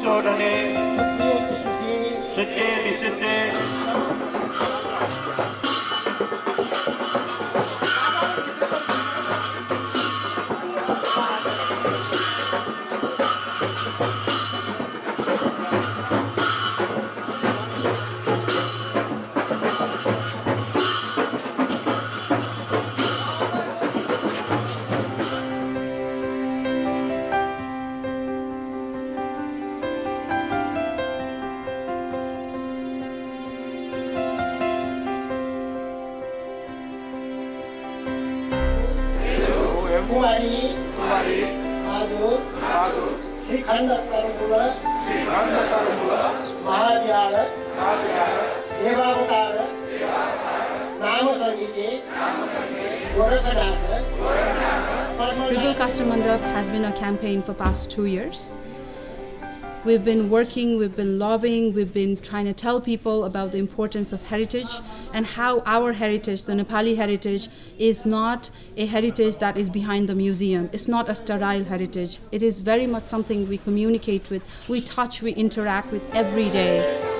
विश्वोडने सुचे विशुद्धे Rebuild Kasthamandap has been a campaign for past 2 years. We've been working, we've been lobbying, we've been trying to tell people about the importance of heritage and how our heritage, the Nepali heritage, is not a heritage that is behind the museum. It's not a sterile heritage. It is very much something we communicate with, we touch, we interact with every day.